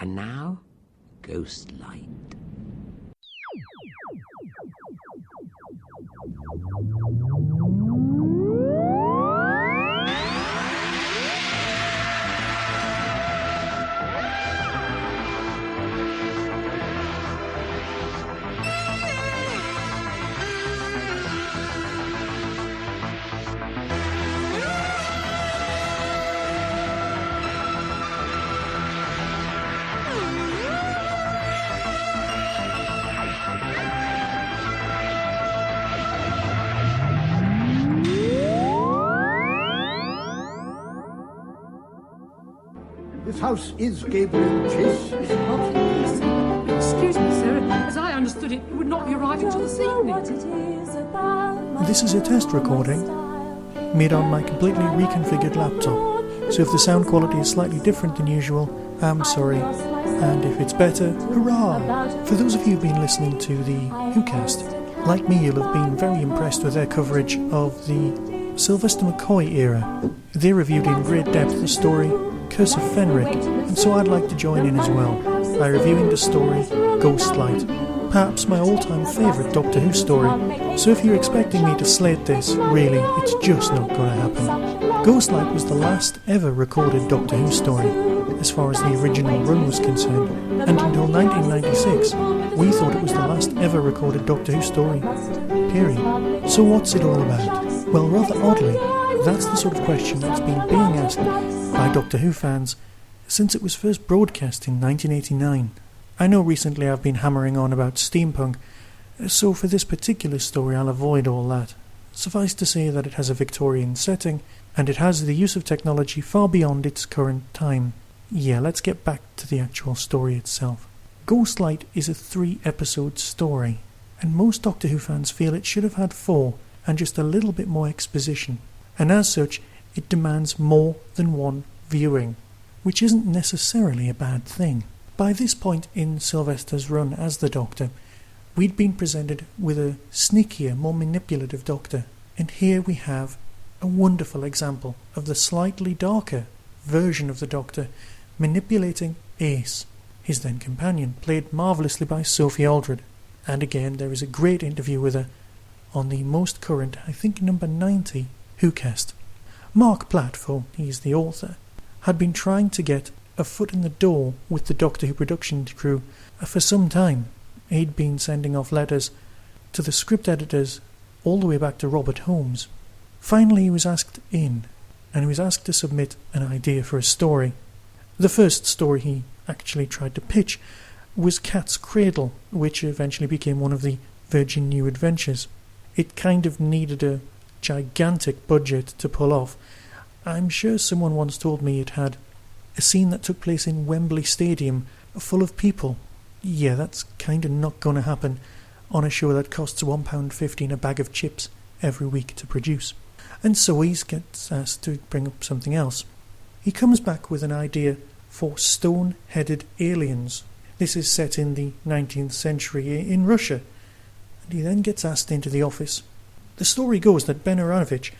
And now, Ghost Light. This house is Gabriel Chase, is it not? Excuse me, sir. As I understood it, you would not be arriving till this evening. This is a test recording made on my completely reconfigured laptop, so if the sound quality is slightly different than usual, I'm sorry, and if it's better, hurrah! For those of you who've been listening to the WhoCast, like me, you'll have been very impressed with their coverage of the Sylvester McCoy era. They reviewed in great depth the story Curse of Fenric, and so I'd like to join in as well by reviewing the story Ghost Light, perhaps my all-time favourite Doctor Who story. So if you're expecting me to slate this, really, it's just not going to happen. Ghost Light was the last ever recorded Doctor Who story, as far as the original run was concerned, and until 1996, we thought it was the last ever recorded Doctor Who story, period. So what's it all about? Well, rather oddly, that's the sort of question that's been being asked by Doctor Who fans since it was first broadcast in 1989. I know recently I've been hammering on about steampunk, so for this particular story I'll avoid all that. Suffice to say that it has a Victorian setting, and it has the use of technology far beyond its current time. Yeah, let's get back to the actual story itself. Ghost Light is a 3-episode story, and most Doctor Who fans feel it should have had 4 and just a little bit more exposition, and as such it demands more than one viewing, which isn't necessarily a bad thing. By this point in Sylvester's run as the Doctor, we'd been presented with a sneakier, more manipulative Doctor, and here we have a wonderful example of the slightly darker version of the Doctor manipulating Ace, his then companion, played marvellously by Sophie Aldred. And again, there is a great interview with her on the most current, I think number 90, WhoCast. Mark Platt, for he's the author, had been trying to get a foot in the door with the Doctor Who production crew for some time. He'd been sending off letters to the script editors all the way back to Robert Holmes. Finally he was asked in, and he was asked to submit an idea for a story. The first story he actually tried to pitch was Cat's Cradle, which eventually became one of the Virgin New Adventures. It kind of needed a gigantic budget to pull off. I'm sure someone once told me it had a scene that took place in Wembley Stadium full of people. Yeah, that's kind of not going to happen on a show that costs £1.50 and a bag of chips every week to produce. And so he gets asked to bring up something else. He comes back with an idea for stone-headed aliens. This is set in the 19th century in Russia. And he then gets asked into the office. The story goes that Ben Aronovich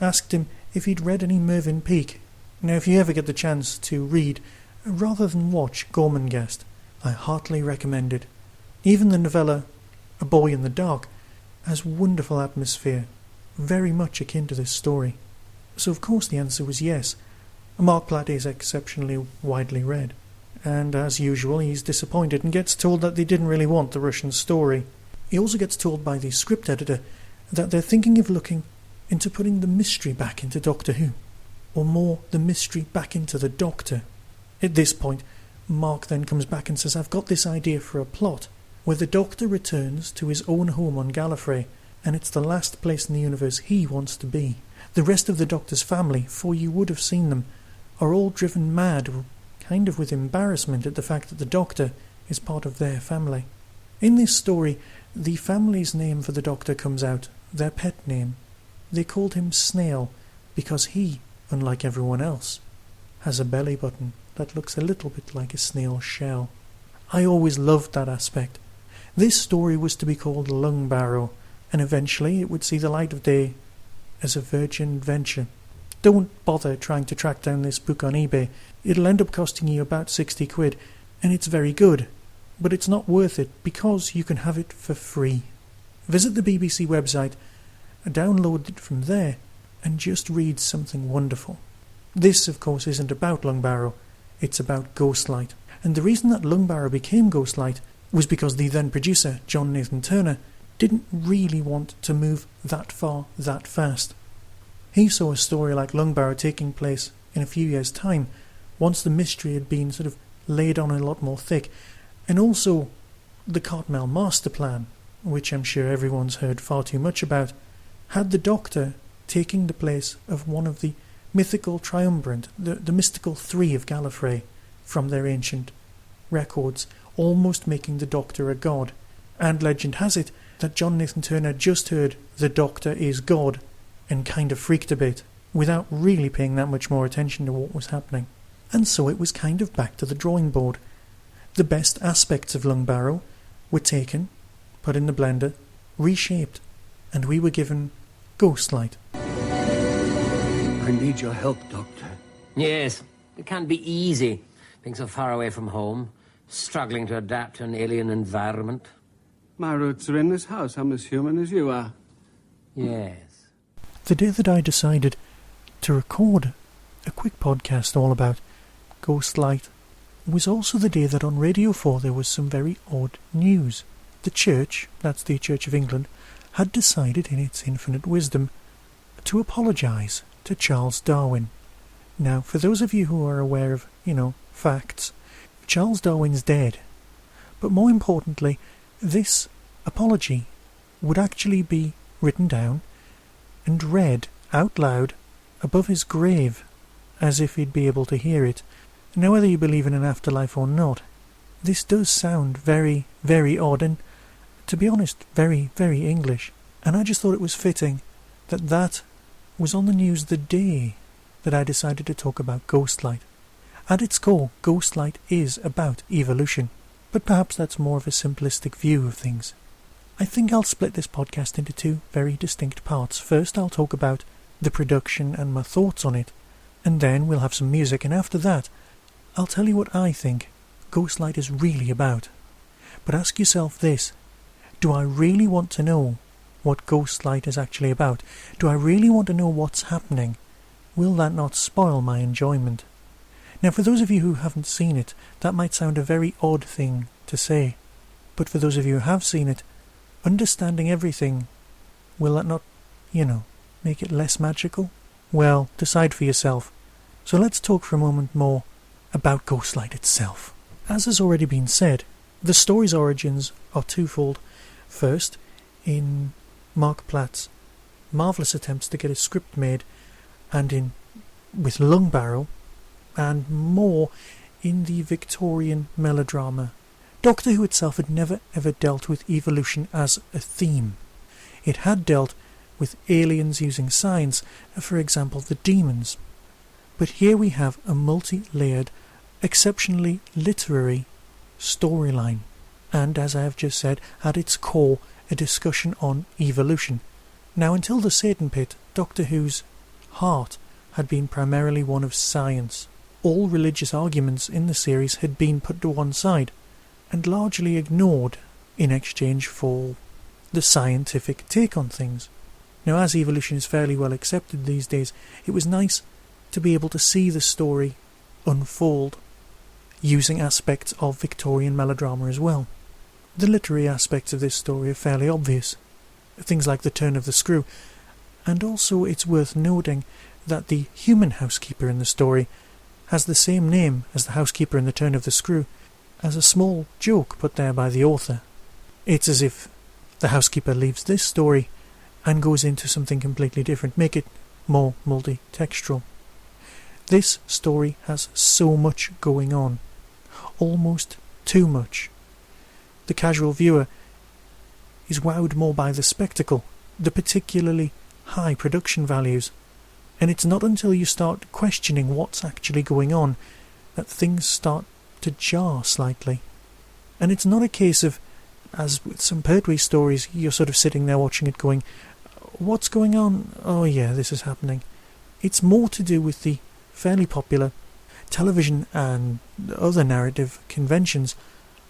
asked him if he'd read any Mervyn Peake. Now, if you ever get the chance to read, rather than watch Gormenghast, I heartily recommend it. Even the novella A Boy in the Dark has wonderful atmosphere, very much akin to this story. So of course the answer was yes. Mark Platt is exceptionally widely read, and as usual he's disappointed and gets told that they didn't really want the Russian story. He also gets told by the script editor that they're thinking of looking into putting the mystery back into Doctor Who, or more, the mystery back into the Doctor. At this point, Mark then comes back and says, I've got this idea for a plot, where the Doctor returns to his own home on Gallifrey, and it's the last place in the universe he wants to be. The rest of the Doctor's family, for you would have seen them, are all driven mad, kind of with embarrassment at the fact that the Doctor is part of their family. In this story, the family's name for the Doctor comes out, their pet name. They called him Snail because he, unlike everyone else, has a belly button that looks a little bit like a snail's shell. I always loved that aspect. This story was to be called Lung Barrow, and eventually it would see the light of day as a Virgin Adventure. Don't bother trying to track down this book on eBay. It'll end up costing you about 60 quid, and it's very good, but it's not worth it because you can have it for free. Visit the BBC website, download it from there, and just read something wonderful. This, of course, isn't about Lungbarrow, it's about Ghostlight. And the reason that Lungbarrow became Ghostlight was because the then producer, John Nathan Turner, didn't really want to move that far, that fast. He saw a story like Lungbarrow taking place in a few years' time, once the mystery had been sort of laid on a lot more thick, and also the Cartmel master plan, which I'm sure everyone's heard far too much about, had the Doctor taking the place of one of the mythical triumvirate, the mystical three of Gallifrey, from their ancient records, almost making the Doctor a god. And legend has it that John Nathan Turner just heard the Doctor is God and kind of freaked a bit, without really paying that much more attention to what was happening. And so it was kind of back to the drawing board. The best aspects of Lungbarrow were taken, put in the blender, reshaped, and we were given Ghostlight. I need your help, Doctor. Yes, it can't be easy, being so far away from home, struggling to adapt to an alien environment. My roots are in this house. I'm as human as you are. Yes. The day that I decided to record a quick podcast all about Ghostlight was also the day that on Radio 4 there was some very odd news. The Church, that's the Church of England, had decided in its infinite wisdom to apologise to Charles Darwin. Now, for those of you who are aware of, facts, Charles Darwin's dead. But more importantly, this apology would actually be written down and read out loud above his grave, as if he'd be able to hear it. Now, whether you believe in an afterlife or not, this does sound very, very odd, and, to be honest, very, very English. And I just thought it was fitting that was on the news the day that I decided to talk about Ghostlight. At its core, Ghostlight is about evolution, but perhaps that's more of a simplistic view of things. I think I'll split this podcast into two very distinct parts. First, I'll talk about the production and my thoughts on it, and then we'll have some music, and after that, I'll tell you what I think Ghostlight is really about. But ask yourself this: do I really want to know what Ghostlight is actually about? Do I really want to know what's happening? Will that not spoil my enjoyment? Now, for those of you who haven't seen it, that might sound a very odd thing to say. But for those of you who have seen it, understanding everything, will that not, make it less magical? Well, decide for yourself. So let's talk for a moment more about Ghostlight itself. As has already been said, the story's origins are twofold. First, in Mark Platt's marvellous attempts to get a script made, and with Lungbarrow, and more in the Victorian melodrama. Doctor Who itself had never ever dealt with evolution as a theme. It had dealt with aliens using science, for example the demons. But here we have a multi-layered, exceptionally literary storyline, and as I have just said, at its core a discussion on evolution. Now, until the Satan Pit, Doctor Who's heart had been primarily one of science. All religious arguments in the series had been put to one side and largely ignored in exchange for the scientific take on things. Now, as evolution is fairly well accepted these days, it was nice to be able to see the story unfold using aspects of Victorian melodrama as well. The literary aspects of this story are fairly obvious, things like the turn of the screw, and also it's worth noting that the human housekeeper in the story has the same name as the housekeeper in the turn of the screw, as a small joke put there by the author. It's as if the housekeeper leaves this story and goes into something completely different, make it more multi-textual. This story has so much going on, almost too much. The casual viewer is wowed more by the spectacle, the particularly high production values, and it's not until you start questioning what's actually going on that things start to jar slightly. And it's not a case of, as with some Pertwee stories, you're sort of sitting there watching it going, what's going on? Oh yeah, this is happening. It's more to do with the fairly popular television and other narrative conventions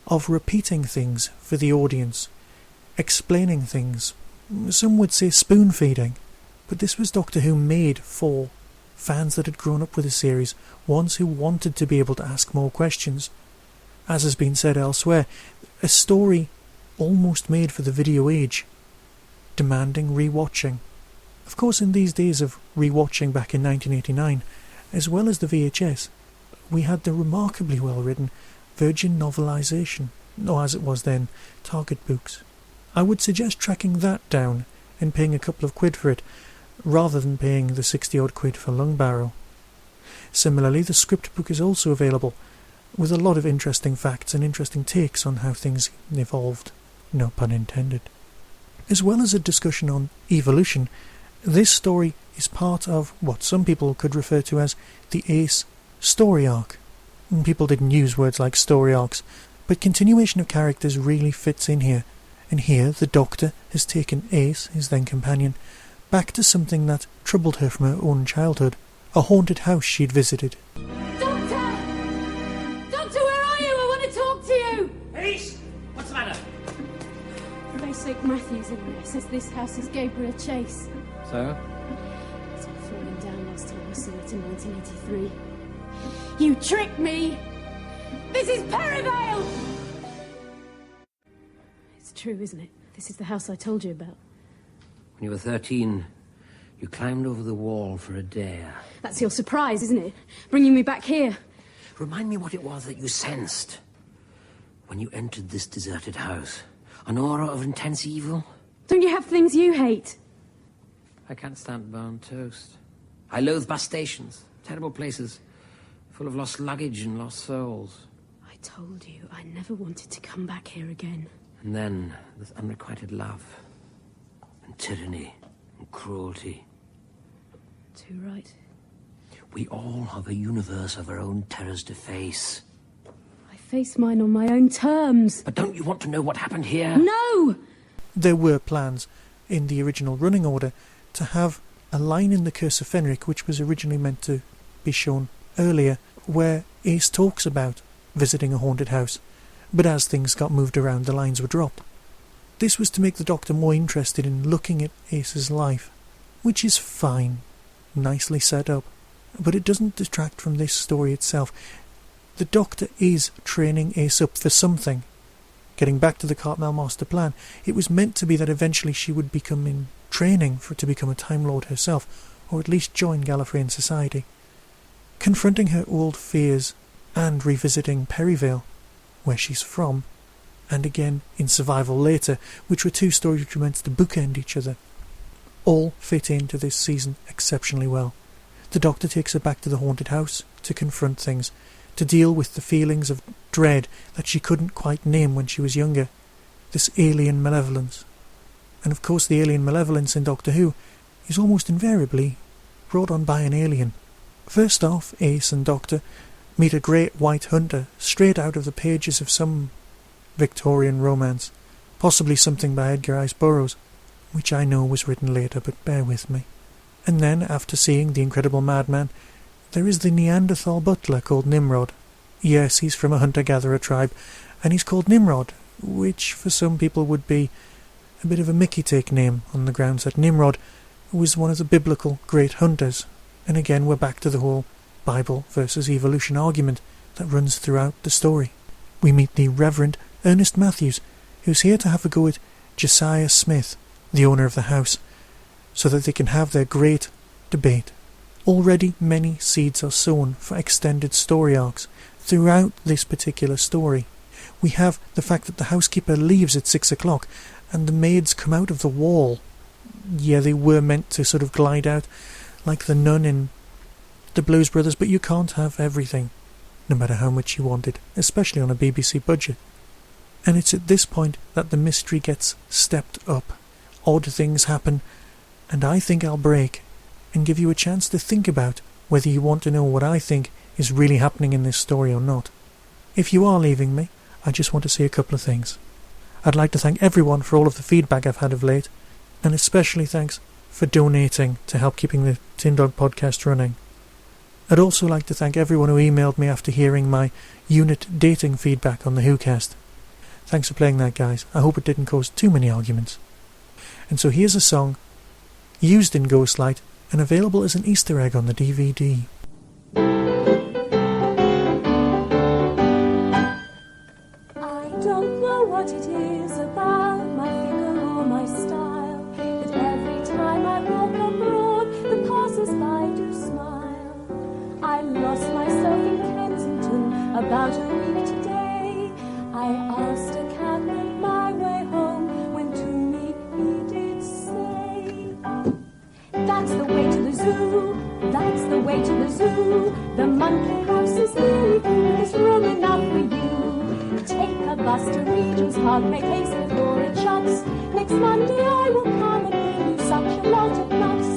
of repeating things for the audience, explaining things. Some would say spoon-feeding, but this was Doctor Who made for fans that had grown up with the series, ones who wanted to be able to ask more questions. As has been said elsewhere, a story almost made for the video age, demanding rewatching. Of course, in these days of rewatching back in 1989, as well as the VHS, we had the remarkably well-written Virgin novelisation, or as it was then, Target books. I would suggest tracking that down and paying a couple of quid for it, rather than paying the 60-odd quid for Lung Barrow. Similarly, the script book is also available, with a lot of interesting facts and interesting takes on how things evolved, no pun intended. As well as a discussion on evolution, this story is part of what some people could refer to as the Ace story arc. People didn't use words like story arcs, but continuation of characters really fits in here, and here the Doctor has taken Ace, his then companion, back to something that troubled her from her own childhood, a haunted house she'd visited. Doctor! Doctor, where are you? I want to talk to you! Ace! What's the matter? Basic Matthews in there says this house is Gabriel Chase. So? It's all falling down last time I saw it in 1983. You tricked me! This is Perivale! It's true, isn't it? This is the house I told you about. When you were 13, you climbed over the wall for a dare. That's your surprise, isn't it? Bringing me back here. Remind me what it was that you sensed when you entered this deserted house. An aura of intense evil? Don't you have things you hate? I can't stand burnt toast. I loathe bus stations, terrible places, full of lost luggage and lost souls. I told you I never wanted to come back here again. And then there's unrequited love, and tyranny, and cruelty. Too right. We all have a universe of our own terrors to face. I face mine on my own terms. But don't you want to know what happened here? No! There were plans in the original running order to have a line in the Curse of Fenric, which was originally meant to be shown earlier, where Ace talks about visiting a haunted house, but as things got moved around, the lines were dropped. This was to make the Doctor more interested in looking at Ace's life, which is fine, nicely set up, but it doesn't detract from this story itself. The Doctor is training Ace up for something. Getting back to the Cartmel master plan, it was meant to be that eventually she would become in training to become a Time Lord herself, or at least join Gallifreyan society. Confronting her old fears and revisiting Perivale, where she's from, and again in Survival Later, which were two stories which were meant to bookend each other, all fit into this season exceptionally well. The Doctor takes her back to the haunted house to confront things, to deal with the feelings of dread that she couldn't quite name when she was younger, this alien malevolence. And of course the alien malevolence in Doctor Who is almost invariably brought on by an alien. First off, Ace and Doctor meet a great white hunter straight out of the pages of some Victorian romance, possibly something by Edgar Rice Burroughs, which I know was written later, but bear with me. And then, after seeing the incredible madman, there is the Neanderthal butler called Nimrod. Yes, he's from a hunter-gatherer tribe, and he's called Nimrod, which for some people would be a bit of a Mickey-take name, on the grounds that Nimrod was one of the biblical great hunters. And again, we're back to the whole Bible versus evolution argument that runs throughout the story. We meet the Reverend Ernest Matthews, who's here to have a go at Josiah Smith, the owner of the house, so that they can have their great debate. Already many seeds are sown for extended story arcs throughout this particular story. We have the fact that the housekeeper leaves at 6 o'clock and the maids come out of the wall. Yeah, they were meant to sort of glide out like the nun in the Blues Brothers, but you can't have everything, no matter how much you want it, especially on a BBC budget. And it's at this point that the mystery gets stepped up. Odd things happen, and I think I'll break and give you a chance to think about whether you want to know what I think is really happening in this story or not. If you are leaving me, I just want to say a couple of things. I'd like to thank everyone for all of the feedback I've had of late, and especially thanks for donating to help keeping the Tin Dog podcast running. I'd also like to thank everyone who emailed me after hearing my unit dating feedback on the WhoCast. Thanks for playing that, guys. I hope it didn't cause too many arguments. And so here's a song used in Ghostlight and available as an Easter egg on the DVD. I don't know what it is about my figure or my style, that every time I walk abroad, the passers-by do smile. I lost myself in Kensington about a week today. I asked a cabman my way home, when to me he did say, that's the way to the zoo, that's the way to the zoo. The monkey house is nearly full, there's room enough for you. Take a bus to Regent's Park, make haste before it shuts. Next Monday I will come and bring you such a lot of nuts.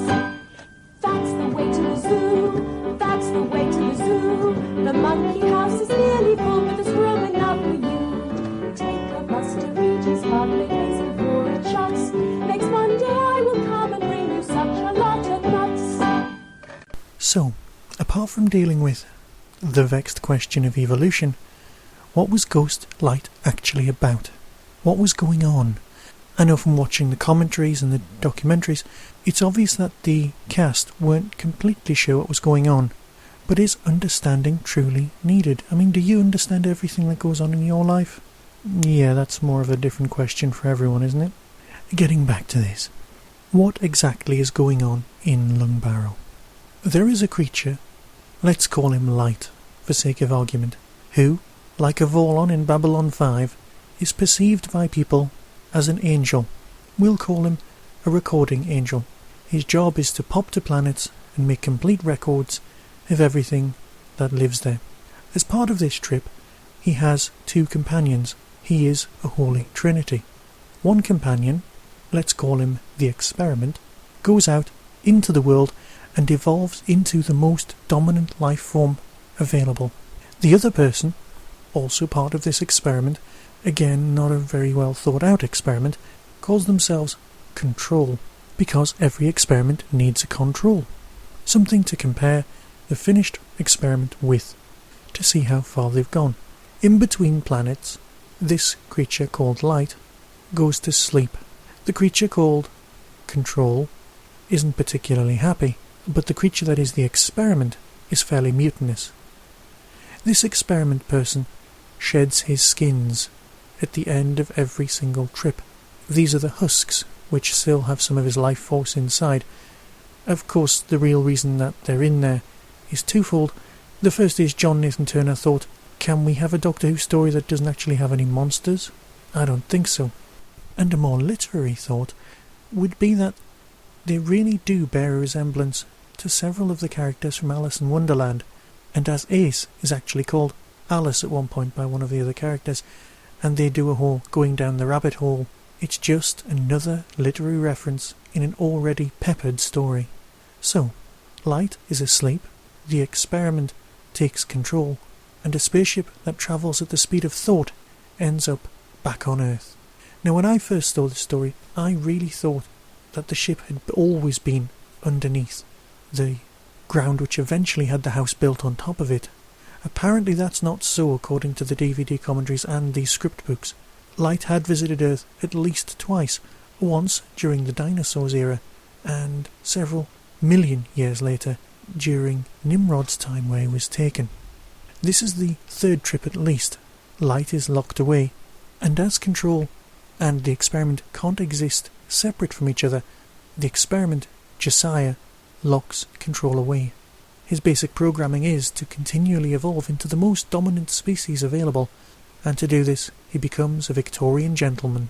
That's the way to the zoo, that's the way to the zoo. The monkey house is nearly full, but there's room enough for you. Take a bus to Regent's Park, make haste before it shuts. Next Monday I will come and bring you such a lot of nuts. So, apart from dealing with the vexed question of evolution, what was Ghostlight actually about? What was going on? I know from watching the commentaries and the documentaries, it's obvious that the cast weren't completely sure what was going on. But is understanding truly needed? I mean, do you understand everything that goes on in your life? Yeah, that's more of a different question for everyone, isn't it? Getting back to this. What exactly is going on in Lungbarrow? There is a creature, let's call him Light, for sake of argument, who, like Avalon in Babylon 5, is perceived by people as an angel. We'll call him a recording angel. His job is to pop to planets and make complete records of everything that lives there. As part of this trip, he has two companions. He is a holy trinity. One companion, let's call him the Experiment, goes out into the world and evolves into the most dominant life form available. The other person, also part of this experiment, again not a very well thought out experiment, calls themselves Control, because every experiment needs a control, something to compare the finished experiment with, to see how far they've gone. In between planets, this creature called Light goes to sleep. The creature called Control isn't particularly happy, but the creature that is the Experiment is fairly mutinous. This experiment person sheds his skins at the end of every single trip. These are the husks, which still have some of his life force inside. Of course, the real reason that they're in there is twofold. The first is John Nathan Turner thought, can we have a Doctor Who story that doesn't actually have any monsters? I don't think so. And a more literary thought would be that they really do bear a resemblance to several of the characters from Alice in Wonderland, and as Ace is actually called Alice at one point by one of the other characters, and they do a whole going down the rabbit hole, it's just another literary reference in an already peppered story. So, Light is asleep, the Experiment takes control, and a spaceship that travels at the speed of thought ends up back on Earth. Now, when I first saw this story, I really thought that the ship had always been underneath the ground which eventually had the house built on top of it. Apparently that's not so according to the DVD commentaries and the script books. Light had visited Earth at least twice, once during the dinosaurs era, and several million years later during Nimrod's time where he was taken. This is the third trip at least. Light is locked away, and as Control and the Experiment can't exist separate from each other, the Experiment, Josiah, locks Control away. His basic programming is to continually evolve into the most dominant species available, and to do this he becomes a Victorian gentleman.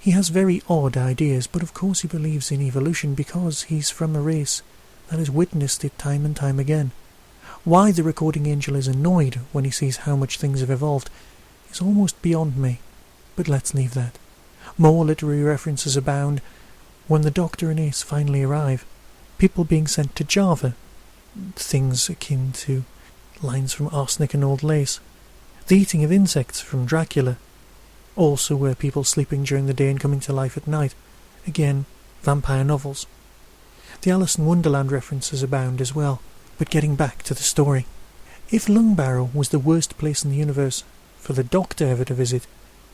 He has very odd ideas, but of course he believes in evolution because he's from a race that has witnessed it time and time again. Why the recording angel is annoyed when he sees how much things have evolved is almost beyond me, but let's leave that. More literary references abound. When the Doctor and Ace finally arrive, people being sent to Java, things akin to lines from Arsenic and Old Lace, the eating of insects from Dracula, also were people sleeping during the day and coming to life at night, again vampire novels. The Alice in Wonderland references abound as well, But getting back to the story. If Lungbarrow was the worst place in the universe for the Doctor ever to visit,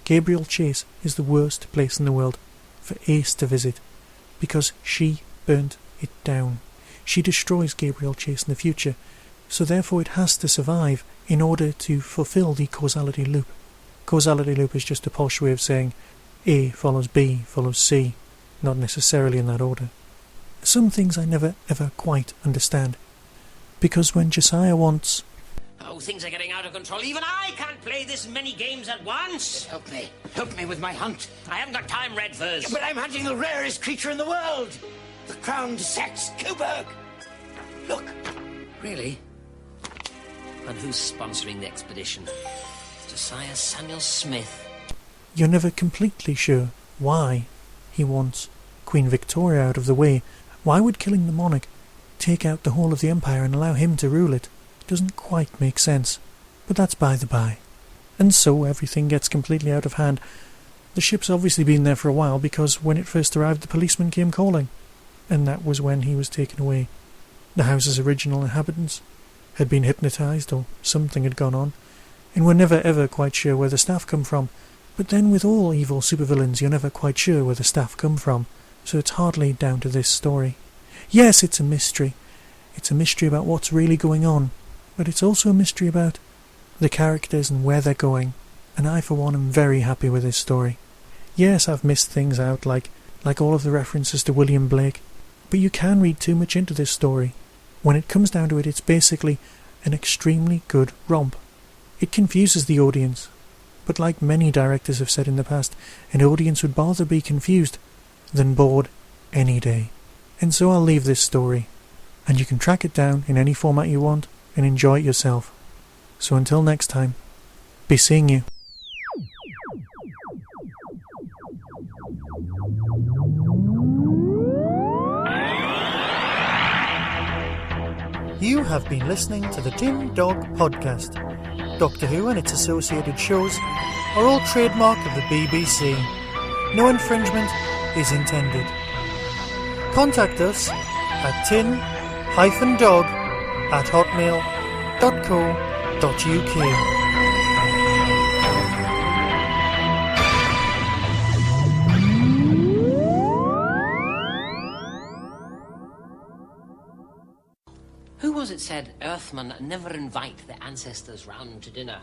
Gabriel Chase is the worst place in the world for Ace to visit, because she burnt it down. She destroys Gabriel Chase in the future, so therefore it has to survive in order to fulfill the causality loop. Causality loop is just a posh way of saying A follows B follows C, not necessarily in that order. Some things I never ever quite understand, because when Josiah wants... Oh, things are getting out of control. Even I can't play this many games at once. Help me. Help me with my hunt. I haven't got time, Redfurs. But I'm hunting the rarest creature in the world. The crowned sex Kuberg. Look. Really? And who's sponsoring the expedition? Josiah Samuel Smith. You're never completely sure why he wants Queen Victoria out of the way. Why would killing the monarch take out the whole of the empire and allow him to rule it? Doesn't quite make sense, but that's by the by. And so everything gets completely out of hand. The ship's obviously been there for a while, because when it first arrived the policeman came calling, and that was when he was taken away. The house's original inhabitants had been hypnotised, or something had gone on, and we're never ever quite sure where the staff come from. But then with all evil supervillains you're never quite sure where the staff come from, so it's hardly down to this story. Yes, it's a mystery. It's a mystery about what's really going on, but it's also a mystery about the characters and where they're going, and I for one am very happy with this story. Yes, I've missed things out, like all of the references to William Blake, but you can read too much into this story. When it comes down to it, it's basically an extremely good romp. It confuses the audience, but like many directors have said in the past, an audience would rather be confused than bored any day. And so I'll leave this story, and you can track it down in any format you want and enjoy it yourself. So until next time, be seeing you. You have been listening to the Tin Dog Podcast. Doctor Who and its associated shows are all trademark of the BBC. No infringement is intended. Contact us at tin-dog@hotmail.co.uk. Who was it said Earthmen never invite their ancestors round to dinner?